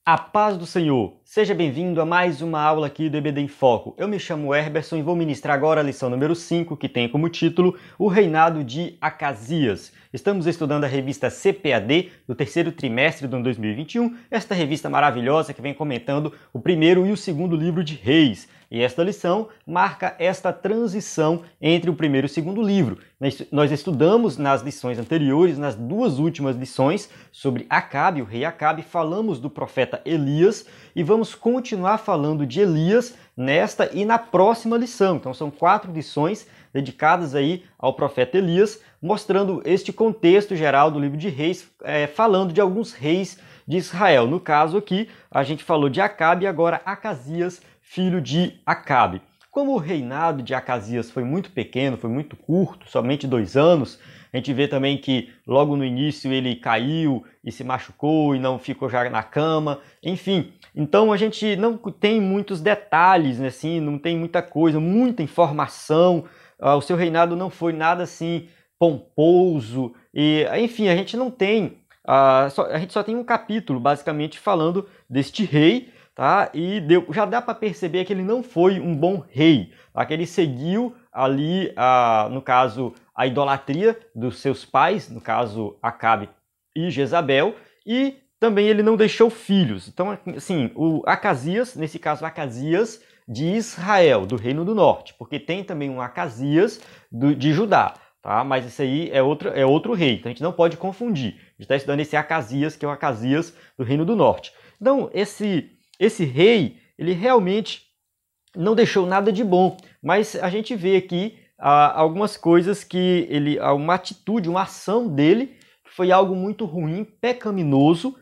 A paz do Senhor! Seja bem-vindo a mais uma aula aqui do EBD em Foco. Eu me chamo Herberson e vou ministrar agora a lição número 5, que tem como título O Reinado de Acasias. Estamos estudando a revista CPAD do terceiro trimestre do ano 2021, esta revista maravilhosa que vem comentando o primeiro e o segundo livro de Reis. E esta lição marca esta transição entre o primeiro e o segundo livro. Nós estudamos nas lições anteriores, nas duas últimas lições, sobre Acabe, o rei Acabe, falamos do profeta Elias e vamos continuar falando de Elias nesta e na próxima lição. Então são 4 lições dedicadas aí ao profeta Elias, mostrando este contexto geral do livro de Reis, falando de alguns reis de Israel. No caso aqui, a gente falou de Acabe e agora Acasias, filho de Acabe. Como o reinado de Acasias foi muito pequeno, foi muito curto, somente 2 anos, a gente vê também que logo no início ele caiu e se machucou e não ficou já na cama, enfim. Então a gente não tem muitos detalhes, né, assim, não tem muita coisa, muita informação. O seu reinado não foi nada assim pomposo, e enfim, a gente não tem, a gente só tem um capítulo basicamente falando deste rei, tá? E já dá para perceber que ele não foi um bom rei, tá? Que ele seguiu ali, no caso, a idolatria dos seus pais, no caso Acabe e Jezabel, e também ele não deixou filhos. Então, assim, o Acasias, nesse caso Acasias de Israel, do Reino do Norte, porque tem também um Acasias de Judá, tá? Mas esse aí é outro rei, então a gente não pode confundir. A gente está estudando esse Acasias, que é o Acasias do Reino do Norte. Então, esse rei, ele realmente não deixou nada de bom, mas a gente vê aqui algumas coisas que uma atitude, uma ação dele, foi algo muito ruim, pecaminoso,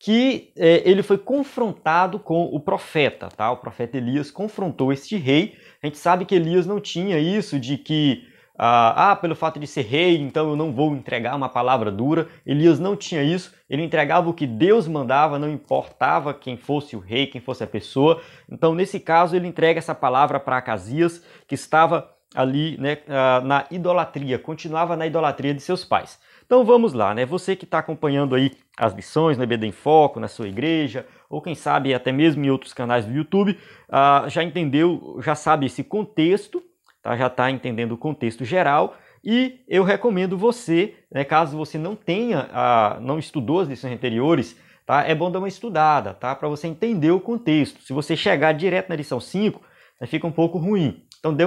que ele foi confrontado com o profeta, tá? O profeta Elias confrontou este rei. A gente sabe que Elias não tinha isso de que pelo fato de ser rei, então eu não vou entregar uma palavra dura. Elias não tinha isso, ele entregava o que Deus mandava, não importava quem fosse o rei, quem fosse a pessoa. Então, nesse caso, ele entrega essa palavra para Acasias, que estava ali, né, na idolatria, continuava na idolatria de seus pais. Então vamos lá, né? Você que está acompanhando aí as lições no EBD em Foco, na sua igreja, ou quem sabe até mesmo em outros canais do YouTube, já entendeu, já sabe esse contexto, tá? Já está entendendo o contexto geral, e eu recomendo você, né, caso você não estudou as lições anteriores, tá? É bom dar uma estudada, tá? Para você entender o contexto. Se você chegar direto na lição 5, né, fica um pouco ruim. Então dê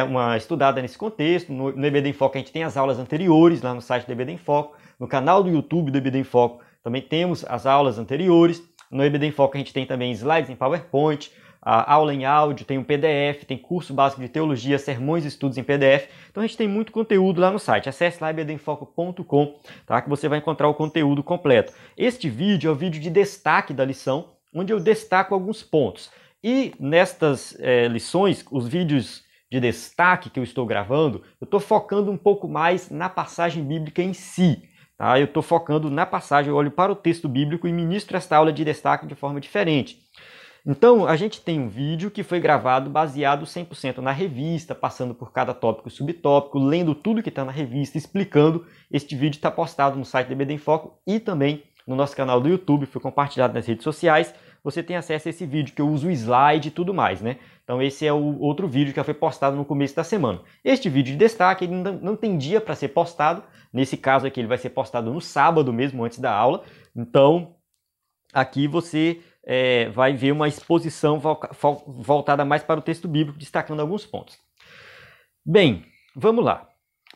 uma estudada nesse contexto. No EBD em Foco a gente tem as aulas anteriores lá no site do EBD em Foco, no canal do YouTube do EBD em Foco também temos as aulas anteriores. No EBD em Foco a gente tem também slides em PowerPoint, a aula em áudio, tem um PDF, tem curso básico de teologia, sermões e estudos em PDF. Então a gente tem muito conteúdo lá no site. Acesse lá ebdemfoco.com, tá? Que você vai encontrar o conteúdo completo. Este vídeo é o vídeo de destaque da lição, onde eu destaco alguns pontos. E nestas lições, os vídeos de destaque que eu estou gravando, eu estou focando um pouco mais na passagem bíblica em si. Tá? Eu estou focando na passagem, eu olho para o texto bíblico e ministro esta aula de destaque de forma diferente. Então, a gente tem um vídeo que foi gravado baseado 100% na revista, passando por cada tópico e subtópico, lendo tudo que está na revista, explicando. Este vídeo está postado no site do EBD em Foco e também no nosso canal do YouTube, foi compartilhado nas redes sociais. Você tem acesso a esse vídeo, que eu uso o slide e tudo mais, né? Então esse é o outro vídeo que foi postado no começo da semana. Este vídeo de destaque, ele não tem dia para ser postado. Nesse caso aqui, ele vai ser postado no sábado mesmo, antes da aula. Então, aqui você vai ver uma exposição voltada mais para o texto bíblico, destacando alguns pontos. Bem, vamos lá.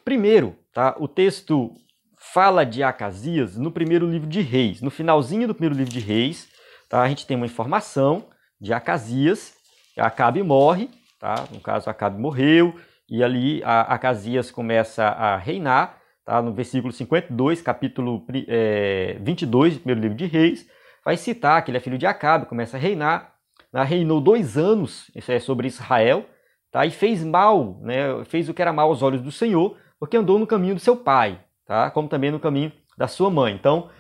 Primeiro, tá? O texto fala de Acasias no primeiro livro de Reis. No finalzinho do primeiro livro de Reis, tá? A gente tem uma informação de Acasias. Acabe morre, tá? No caso, Acabe morreu, e ali Acasias começa a reinar, tá? No versículo 52, capítulo 22 do primeiro livro de Reis, vai citar que ele é filho de Acabe, começa a reinar, né? Reinou 2 anos sobre Israel, tá? E fez mal, né? Fez o que era mal aos olhos do Senhor, porque andou no caminho do seu pai, tá? Como também no caminho da sua mãe. Então,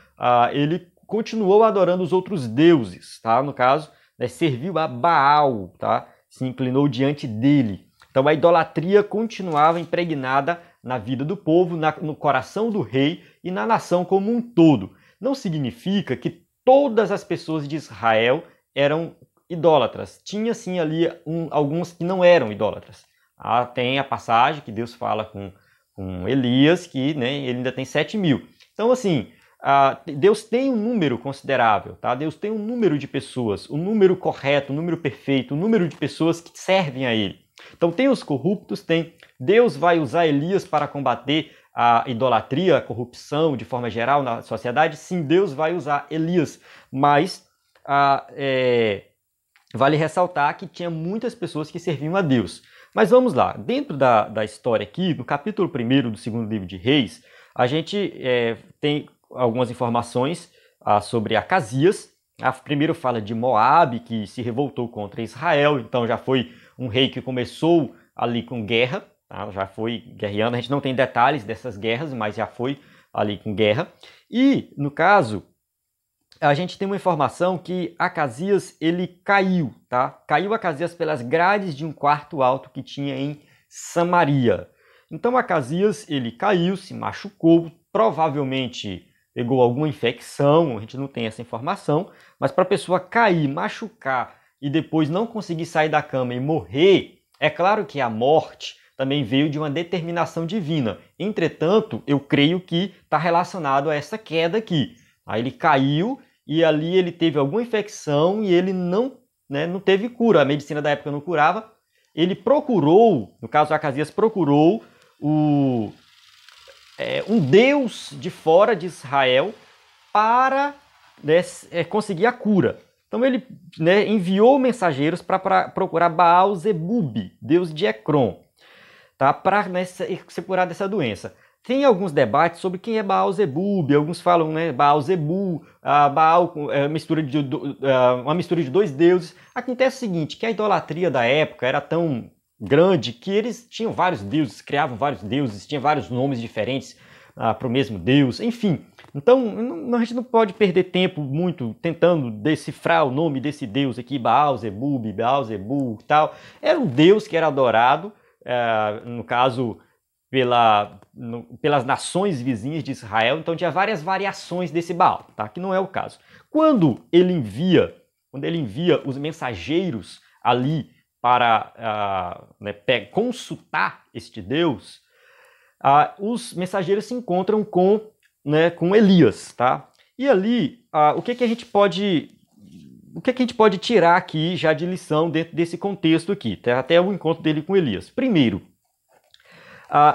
ele continuou adorando os outros deuses, tá? No caso, né, serviu a Baal, tá? Se inclinou diante dele. Então a idolatria continuava impregnada na vida do povo, no coração do rei e na nação como um todo. Não significa que todas as pessoas de Israel eram idólatras. Tinha sim ali alguns que não eram idólatras. Tem a passagem que Deus fala com Elias, que, né, ele ainda tem 7.000. Então, assim, Deus tem um número considerável, tá? Deus tem um número de pessoas, um número correto, um número perfeito, um número de pessoas que servem a ele. Então tem os corruptos, Deus vai usar Elias para combater a idolatria, a corrupção de forma geral na sociedade. Sim, Deus vai usar Elias, mas vale ressaltar que tinha muitas pessoas que serviam a Deus. Mas vamos lá, dentro da história aqui, no capítulo 1º do 2º livro de Reis, a gente tem algumas informações sobre Acasias. Primeiro fala de Moabe, que se revoltou contra Israel, então já foi um rei que começou ali com guerra, tá? Já foi guerreando. A gente não tem detalhes dessas guerras, mas já foi ali com guerra. E, no caso, a gente tem uma informação que Acasias, ele caiu, tá? Caiu Acasias pelas grades de um quarto alto que tinha em Samaria. Então Acasias, ele caiu, se machucou, provavelmente pegou alguma infecção, a gente não tem essa informação, mas para a pessoa cair, machucar e depois não conseguir sair da cama e morrer, é claro que a morte também veio de uma determinação divina. Entretanto, eu creio que está relacionado a essa queda aqui. Aí ele caiu e ali ele teve alguma infecção e ele não teve cura. A medicina da época não curava. Ele procurou, no caso Acasias procurou um Deus de fora de Israel para conseguir a cura. Então ele enviou mensageiros para procurar Baal-zebub, Deus de Ecrom, tá? Para se curar dessa doença. Tem alguns debates sobre quem é Baal-zebub. Alguns falam, Baal-zebu, Baal, uma mistura de dois deuses. Acontece o seguinte, que a idolatria da época era tão grande que eles tinham vários deuses, criavam vários deuses, tinham vários nomes diferentes para o mesmo deus, enfim. Então a gente não pode perder tempo muito tentando decifrar o nome desse deus aqui, Baal-zebub, Baal-zebu e tal. Era um deus que era adorado, no caso, pelas nações vizinhas de Israel. Então tinha várias variações desse Baal, tá? Que não é o caso. Quando ele envia os mensageiros ali para consultar este Deus, os mensageiros se encontram com Elias, tá? E ali, o que a gente pode tirar aqui já de lição dentro desse contexto aqui, tá? Até o encontro dele com Elias. Primeiro,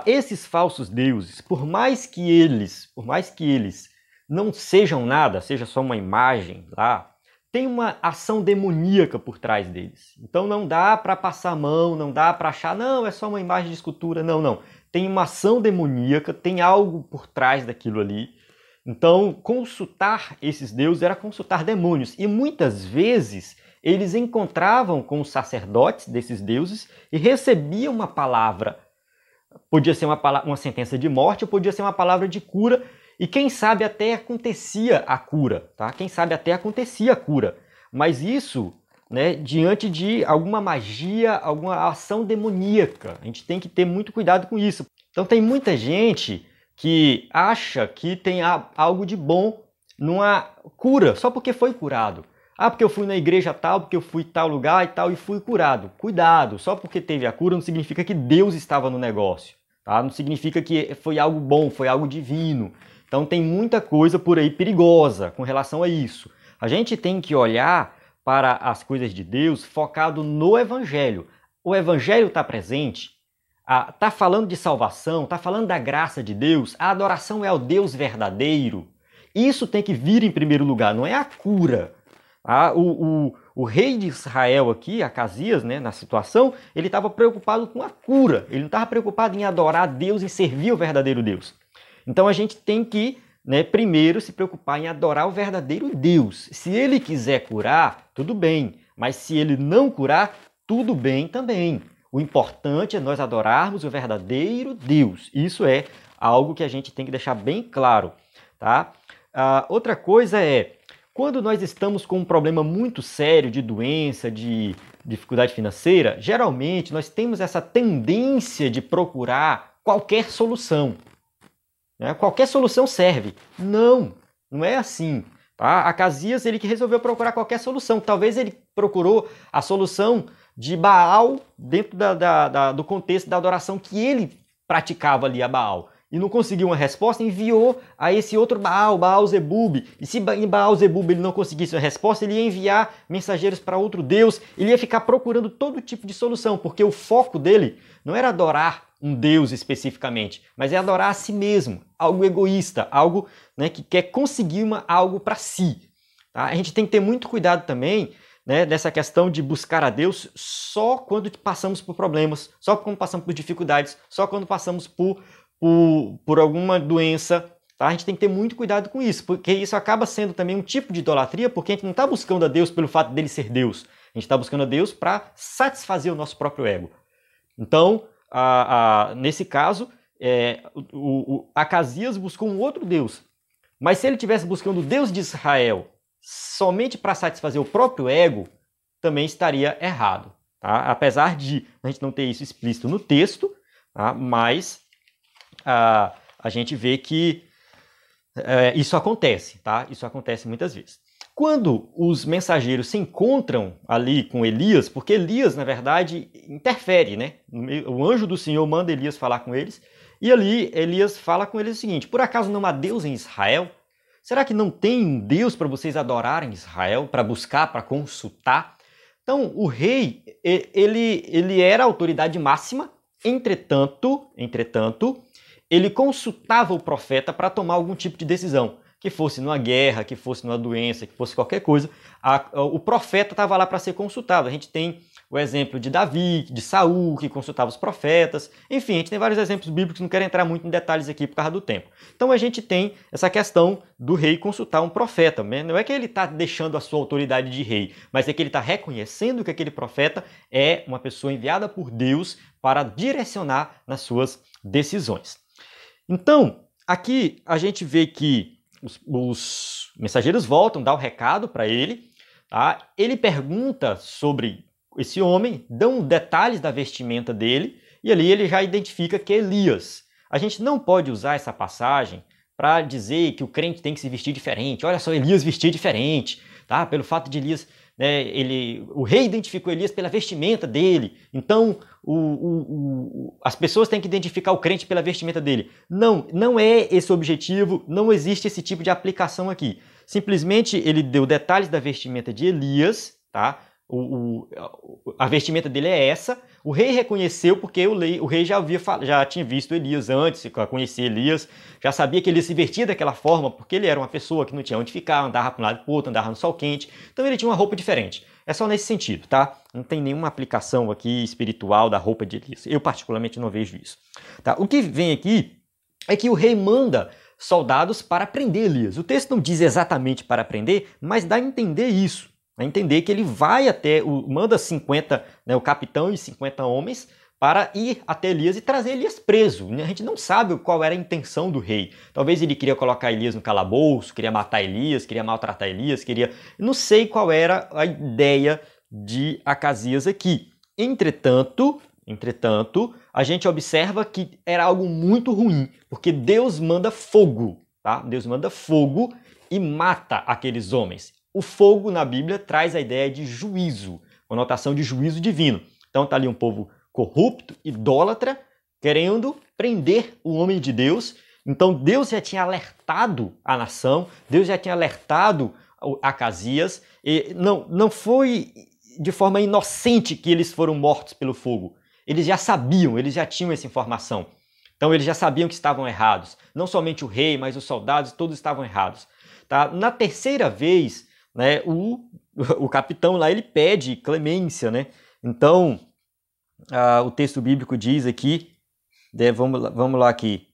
esses falsos deuses, por mais que eles não sejam nada, seja só uma imagem lá, tem uma ação demoníaca por trás deles. Então não dá para passar a mão, não dá para achar, não, é só uma imagem de escultura, não. Tem uma ação demoníaca, tem algo por trás daquilo ali. Então consultar esses deuses era consultar demônios. E muitas vezes eles encontravam com os sacerdotes desses deuses e recebiam uma palavra. Podia ser uma sentença de morte, ou podia ser uma palavra de cura. E quem sabe até acontecia a cura, tá? Quem sabe até acontecia a cura. Mas isso, diante de alguma magia, alguma ação demoníaca. A gente tem que ter muito cuidado com isso. Então tem muita gente que acha que tem algo de bom numa cura, só porque foi curado. Porque eu fui na igreja tal, porque eu fui em tal lugar e tal e fui curado. Cuidado, só porque teve a cura não significa que Deus estava no negócio, tá? Não significa que foi algo bom, foi algo divino. Então tem muita coisa por aí perigosa com relação a isso. A gente tem que olhar para as coisas de Deus focado no Evangelho. O Evangelho está presente, está falando de salvação, está falando da graça de Deus, a adoração é ao Deus verdadeiro. Isso tem que vir em primeiro lugar, não é a cura. O rei de Israel aqui, Acasias, na situação, ele estava preocupado com a cura. Ele não estava preocupado em adorar a Deus e servir o verdadeiro Deus. Então a gente tem que, primeiro, se preocupar em adorar o verdadeiro Deus. Se ele quiser curar, tudo bem. Mas se ele não curar, tudo bem também. O importante é nós adorarmos o verdadeiro Deus. Isso é algo que a gente tem que deixar bem claro, tá? Outra coisa é, quando nós estamos com um problema muito sério de doença, de dificuldade financeira, geralmente nós temos essa tendência de procurar qualquer solução. Qualquer solução serve. Não é assim. Tá? Acasias, ele que resolveu procurar qualquer solução. Talvez ele procurou a solução de Baal dentro do contexto da adoração que ele praticava ali a Baal. E não conseguiu uma resposta, enviou a esse outro Baal, Baal-Zebub. E se em Baal-Zebub ele não conseguisse uma resposta, ele ia enviar mensageiros para outro Deus. Ele ia ficar procurando todo tipo de solução, porque o foco dele não era adorar um Deus especificamente, mas é adorar a si mesmo, algo egoísta, algo, né, que quer conseguir algo para si. Tá? A gente tem que ter muito cuidado também, né, dessa questão de buscar a Deus só quando passamos por problemas, só quando passamos por dificuldades, só quando passamos por alguma doença. Tá? A gente tem que ter muito cuidado com isso, porque isso acaba sendo também um tipo de idolatria, porque a gente não está buscando a Deus pelo fato dele ser Deus, a gente está buscando a Deus para satisfazer o nosso próprio ego. Então, nesse caso, Acasias buscou um outro Deus, mas se ele estivesse buscando o Deus de Israel somente para satisfazer o próprio ego, também estaria errado. Tá? Apesar de a gente não ter isso explícito no texto, tá? Mas a gente vê que isso acontece, tá? Isso acontece muitas vezes. Quando os mensageiros se encontram ali com Elias, porque Elias, na verdade, interfere, né? O anjo do Senhor manda Elias falar com eles, e ali Elias fala com eles o seguinte: por acaso não há Deus em Israel? Será que não tem um Deus para vocês adorarem em Israel, para buscar, para consultar? Então, o rei, ele era a autoridade máxima, entretanto, ele consultava o profeta para tomar algum tipo de decisão. Que fosse numa guerra, que fosse numa doença, que fosse qualquer coisa, o profeta estava lá para ser consultado. A gente tem o exemplo de Davi, de Saul, que consultava os profetas. Enfim, a gente tem vários exemplos bíblicos, não quero entrar muito em detalhes aqui por causa do tempo. Então a gente tem essa questão do rei consultar um profeta. Não é que ele está deixando a sua autoridade de rei, mas é que ele está reconhecendo que aquele profeta é uma pessoa enviada por Deus para direcionar nas suas decisões. Então, aqui a gente vê que os mensageiros voltam, dão o recado para ele, tá? Ele pergunta sobre esse homem, dão detalhes da vestimenta dele, e ali ele já identifica que é Elias. A gente não pode usar essa passagem para dizer que o crente tem que se vestir diferente. Olha só, Elias vestia diferente, tá? Pelo fato de Elias, né, o rei identificou Elias pela vestimenta dele, então as pessoas têm que identificar o crente pela vestimenta dele. Não é esse o objetivo, não existe esse tipo de aplicação aqui. Simplesmente ele deu detalhes da vestimenta de Elias, tá? A vestimenta dele é essa. O rei reconheceu porque o rei já tinha visto Elias antes, conhecia Elias, já sabia que ele se vestia daquela forma porque ele era uma pessoa que não tinha onde ficar, andava para um lado e para o outro, andava no sol quente, então ele tinha uma roupa diferente. É só nesse sentido, tá? Não tem nenhuma aplicação aqui espiritual da roupa de Elias. Eu particularmente não vejo isso. Tá? O que vem aqui é que o rei manda soldados para prender Elias. O texto não diz exatamente para prender, mas dá a entender isso. A entender que ele vai manda 50, né, o capitão e 50 homens para ir até Elias e trazer Elias preso. A gente não sabe qual era a intenção do rei. Talvez ele queria colocar Elias no calabouço, queria matar Elias, queria maltratar Elias, não sei qual era a ideia de Acasias aqui. Entretanto, a gente observa que era algo muito ruim, porque Deus manda fogo, tá? Deus manda fogo e mata aqueles homens. O fogo na Bíblia traz a ideia de juízo, conotação de juízo divino. Então está ali um povo corrupto, idólatra, querendo prender o homem de Deus. Então Deus já tinha alertado a nação, Deus já tinha alertado Acasias, e não foi de forma inocente que eles foram mortos pelo fogo. Eles já sabiam, eles já tinham essa informação. Então eles já sabiam que estavam errados. Não somente o rei, mas os soldados, todos estavam errados. Tá? Na terceira vez, né, o capitão lá, ele pede clemência, né? Então, o texto bíblico diz aqui, né, vamos lá aqui,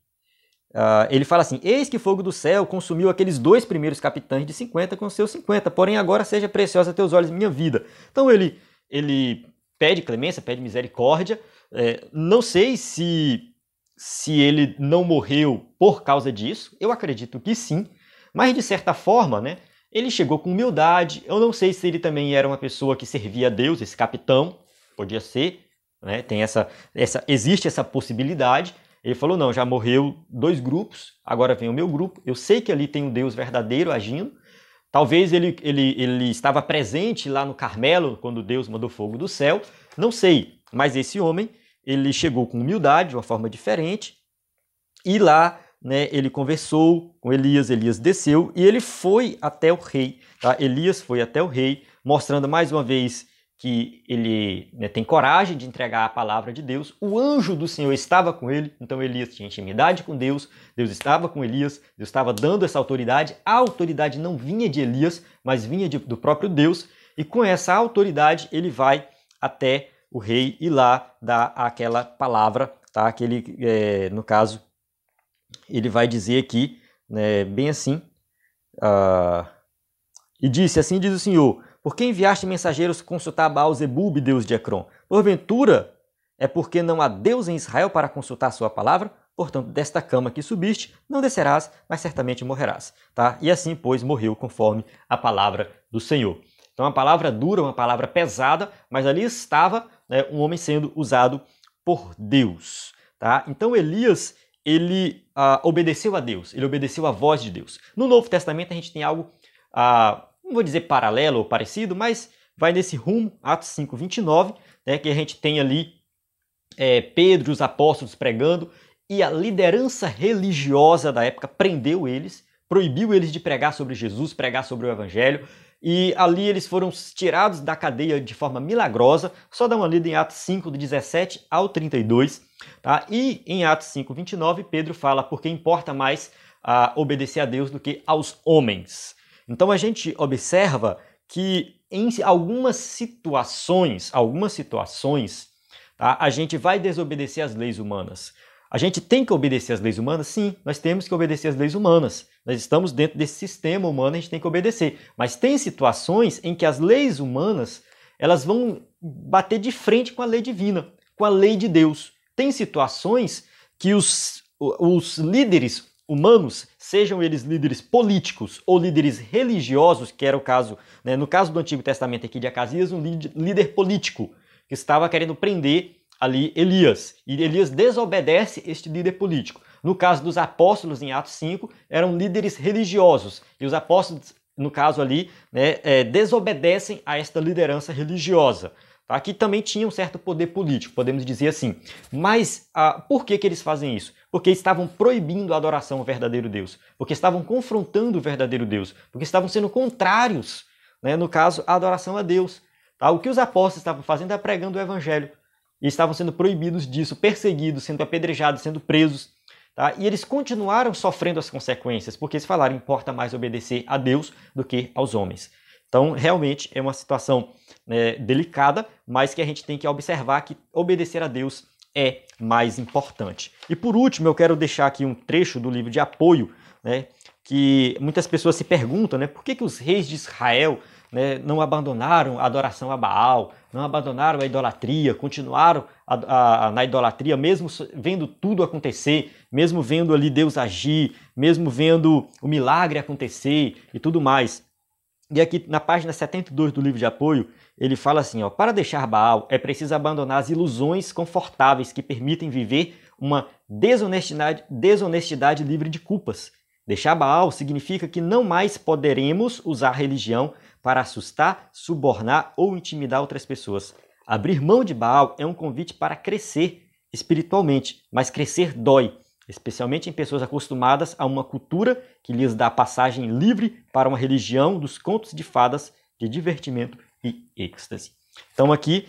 ele fala assim: eis que fogo do céu consumiu aqueles 2 primeiros capitães de 50 com seus 50, porém agora seja preciosa a teus olhos minha vida. Então ele pede clemência, pede misericórdia. Não sei se ele não morreu por causa disso, eu acredito que sim, mas de certa forma, né, ele chegou com humildade. Eu não sei se ele também era uma pessoa que servia a Deus, esse capitão, podia ser, né? Existe essa possibilidade. Ele falou: não, já morreu 2 grupos, agora vem o meu grupo. Eu sei que ali tem um Deus verdadeiro agindo, Talvez ele estava presente lá no Carmelo, quando Deus mandou fogo do céu, não sei. Mas esse homem, ele chegou com humildade, de uma forma diferente, e lá, né, ele conversou com Elias, Elias desceu e ele foi até o rei. Tá? Elias foi até o rei, mostrando mais uma vez que ele, né, tem coragem de entregar a palavra de Deus. O anjo do Senhor estava com ele, então Elias tinha intimidade com Deus, Deus estava com Elias, Deus estava dando essa autoridade. A autoridade não vinha de Elias, mas vinha do próprio Deus, e com essa autoridade ele vai até o rei e lá dá aquela palavra, tá? Que ele, no caso, ele vai dizer aqui, né, bem assim, e disse, assim diz o Senhor, por que enviaste mensageiros consultar Baal-Zebub, Deus de Ecrom? Porventura, é porque não há Deus em Israel para consultar a sua palavra? Portanto, desta cama que subiste, não descerás, mas certamente morrerás. Tá? E assim, pois, morreu conforme a palavra do Senhor. Então, uma palavra dura, uma palavra pesada, mas ali estava, né, um homem sendo usado por Deus. Tá? Então, Elias, ele obedeceu a Deus, ele obedeceu à voz de Deus. No Novo Testamento, a gente tem algo, não vou dizer paralelo ou parecido, mas vai nesse rumo, Atos 5, 29, né, que a gente tem ali Pedro e os apóstolos pregando, e a liderança religiosa da época prendeu eles, proibiu eles de pregar sobre Jesus, pregar sobre o Evangelho, e ali eles foram tirados da cadeia de forma milagrosa. Só dá uma lida em Atos 5, do 17 ao 32. Tá? E em Atos 5, 29, Pedro fala porque importa mais obedecer a Deus do que aos homens. Então a gente observa que em algumas situações, tá, a gente vai desobedecer às leis humanas. A gente tem que obedecer às leis humanas? Sim, nós temos que obedecer às leis humanas. Nós estamos dentro desse sistema humano, a gente tem que obedecer. Mas tem situações em que as leis humanas, elas vão bater de frente com a lei divina, com a lei de Deus. Tem situações que os líderes humanos, sejam eles líderes políticos ou líderes religiosos, que era o caso, né, no caso do Antigo Testamento aqui de Acasias, um líder político que estava querendo prender ali Elias, e Elias desobedece este líder político. No caso dos apóstolos, em Atos 5, eram líderes religiosos, e os apóstolos, no caso ali, né, desobedecem a esta liderança religiosa. Tá? Que também tinha um certo poder político, podemos dizer assim. Mas por que eles fazem isso? Porque estavam proibindo a adoração ao verdadeiro Deus, porque estavam confrontando o verdadeiro Deus, porque estavam sendo contrários, né, no caso, à adoração a Deus. Tá? O que os apóstolos estavam fazendo era pregando o Evangelho. E estavam sendo proibidos disso, perseguidos, sendo apedrejados, sendo presos. Tá? E eles continuaram sofrendo as consequências, porque eles falaram, importa mais obedecer a Deus do que aos homens. Então, realmente, é uma situação, né, delicada, mas que a gente tem que observar que obedecer a Deus é mais importante. E por último, eu quero deixar aqui um trecho do livro de apoio, né, que muitas pessoas se perguntam, né, por que os reis de Israel, né, não abandonaram a adoração a Baal, não abandonaram a idolatria, continuaram na idolatria, mesmo vendo tudo acontecer, mesmo vendo ali Deus agir, mesmo vendo o milagre acontecer e tudo mais. E aqui na página 72 do livro de apoio, ele fala assim, ó, para deixar Baal é preciso abandonar as ilusões confortáveis que permitem viver uma desonestidade livre de culpas. Deixar Baal significa que não mais poderemos usar a religião para assustar, subornar ou intimidar outras pessoas. Abrir mão de Baal é um convite para crescer espiritualmente, mas crescer dói, especialmente em pessoas acostumadas a uma cultura que lhes dá passagem livre para uma religião dos contos de fadas, de divertimento e êxtase. Então aqui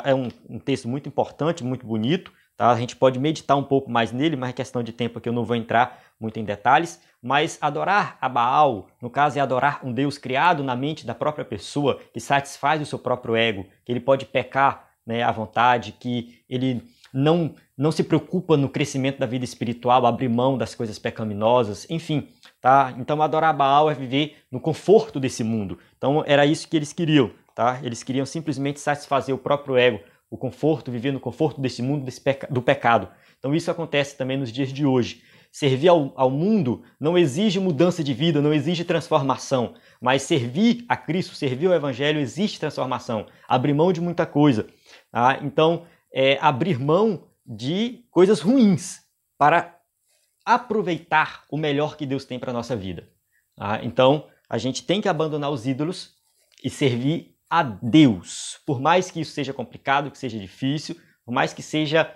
é um texto muito importante, muito bonito. Tá? A gente pode meditar um pouco mais nele, mas é questão de tempo que eu não vou entrar muito em detalhes. Mas adorar a Baal, no caso, é adorar um Deus criado na mente da própria pessoa, que satisfaz o seu próprio ego, que ele pode pecar, né, à vontade, que ele não se preocupa no crescimento da vida espiritual, abrir mão das coisas pecaminosas, enfim. Tá? Então adorar Baal é viver no conforto desse mundo. Então era isso que eles queriam. Tá? Eles queriam simplesmente satisfazer o próprio ego, o conforto, viver no conforto desse mundo, do pecado. Então isso acontece também nos dias de hoje. Servir ao mundo não exige mudança de vida, não exige transformação, mas servir a Cristo, servir ao Evangelho, existe transformação, abrir mão de muita coisa. Tá? Então, abrir mão de coisas ruins para aproveitar o melhor que Deus tem para a nossa vida. Tá? Então, a gente tem que abandonar os ídolos e servir a Deus. Por mais que isso seja complicado, que seja difícil, por mais que seja,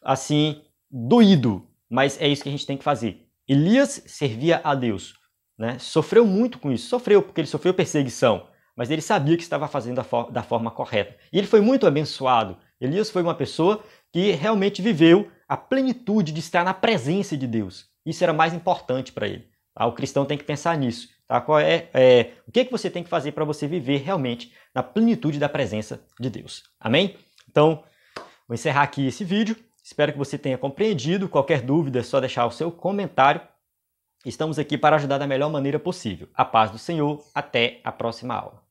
assim, doído, mas é isso que a gente tem que fazer. Elias servia a Deus, né? Sofreu muito com isso, sofreu porque ele sofreu perseguição, mas ele sabia que estava fazendo da forma correta. E ele foi muito abençoado. Elias foi uma pessoa que realmente viveu a plenitude de estar na presença de Deus. Isso era mais importante para ele. Tá? O cristão tem que pensar nisso. Tá? O que você tem que fazer para você viver realmente na plenitude da presença de Deus? Amém? Então, vou encerrar aqui esse vídeo. Espero que você tenha compreendido. Qualquer dúvida é só deixar o seu comentário. Estamos aqui para ajudar da melhor maneira possível. A paz do Senhor. Até a próxima aula.